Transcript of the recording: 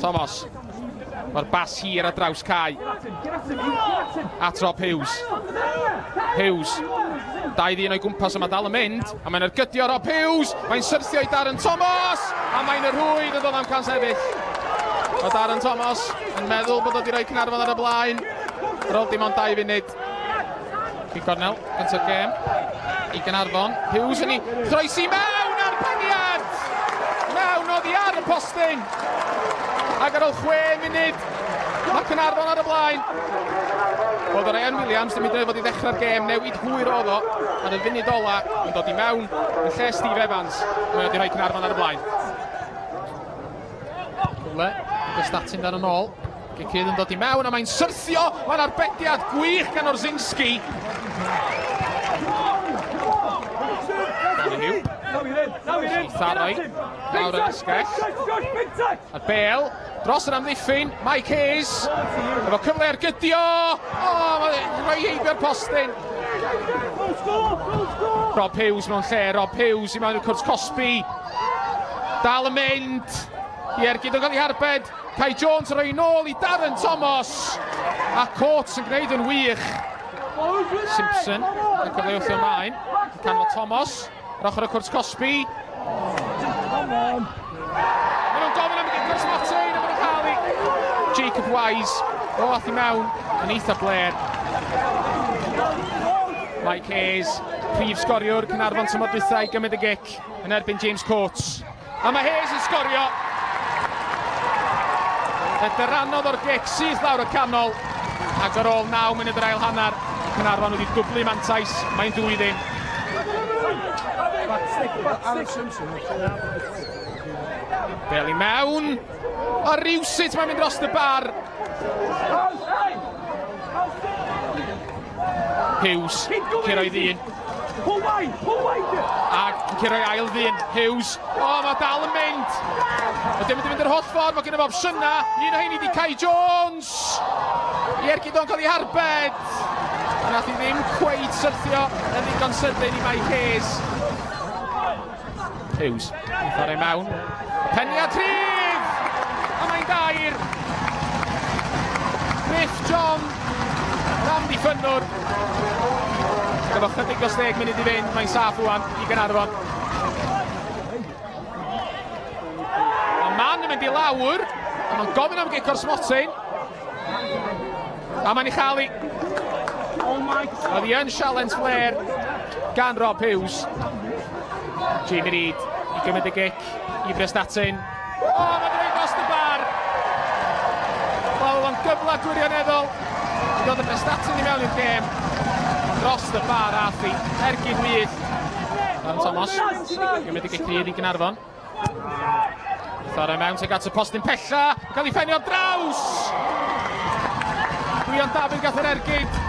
Thomas. Mae'r bas hir ar draws cae. Atrop Hughes. Hughes. 2-1 o'i gwmpas yma dal yn mynd. A mae'n ergydio Rob Hughes. Mae'n syrthio i Darren Thomas. A mae'n y rhwyd yn dod am can sefyll. Mae Darren Thomas yn meddwl bod o wedi rhoi Caernarfon ar y blaen. Rol dim ond 2 funud. Cyn cornel, gyntaf gêm. I Caernarfon. Hughes yn ei throesi mewn ar peniad. Mewn oddi ar y postyn. Ac ar ôl 6 munud, mae Caernarfon ar y blaen. Oedd yr Ryan Williams ddim yn dweud fod i ddechrau'r gêm, newid hwyr oedd o ar y funud ola yn dod i mewn yn lle Steve Evans. Mae wedi rhoi Caernarfon ar y blaen. Cwle, Statyn dan yn ôl. Gicydd yn dod i mewn a mae'n syrthio. Mae'n arbediad gwych gan Orzinski. Tharoi, nawr yn ysgell. A Bale, dros yr amddiffyn, Mike Hayes. Efo cyfle ar gydio. Mae'n rhoi heibio'r postyn. Rob Hughes mewn lle, Rob Hughes i mewn i'r cwrs Cosby. Dal yn mynd. Iergyd yn cael ei harbed. Kai Jones yn rhoi nôl i Darren Thomas. A Coates yn gwneud yn wych. Simpson yn cyfle wrthio ymlaen. Canfod Thomas. Ar ochr y cwrs Cosby. Maen nhw'n gofyn am y cwrs Martin a maen nhw'n cael ei Jacob Wise o ath i mewn yn eitha bler. Mike Hayes, prif sgoriwr Caernarfon tymor dwytha i gymryd y gic yn erbyn James Coates. A mae Hayes yn sgorio. Veteranodd o'r gic syth lawr y canol. Ac ar ôl 9 munud yr ail hanner, Caernarfon wedi dwblu mantais, mae'n 2-1. Bale i mewn. A rywsut mae'n mynd dros y bar. Hughes, Ciro i ddyn. Ac Ciro i ail ddyn. Hughes. Mae dal yn mynd. Ydym yn mynd yr holl ffordd. Mae gen i opsiyna. Un o hyn i di Kai Jones. Iergyd o'n cael ei harbed. A nath i ddim cweith syrthio yn ddigon sydyn i Mike Hayes. Hughes, ddor ei mewn. Peniad rhydd! A mae'n dair. Griff John, am ddiffynwr. Gyda chydig o 10 munud i fynd, mae'n saff wwan i Caernarfon. Mae man yn mynd i lawr, a mae'n gofyn am gic o'r smotyn. A mae'n ei chael i. Oedd hi yn sialens fler gan Rob Hughes. Jamie Reid i gymryd y gic i Prestatyn. Mae'n dweud dros y bar. Wel, o'n gyfle gwirioneddol. I ddod y Prestatyn i mewn i'r gêm. Dros y bar ath i. Ergyd wyth. Darren Thomas. Gymryd y gic rhydd i Caernarfon. Thorau mewn tuag at y postyn pella. Cael ei ffenio draws. Dwi ond David gath yr ergyd.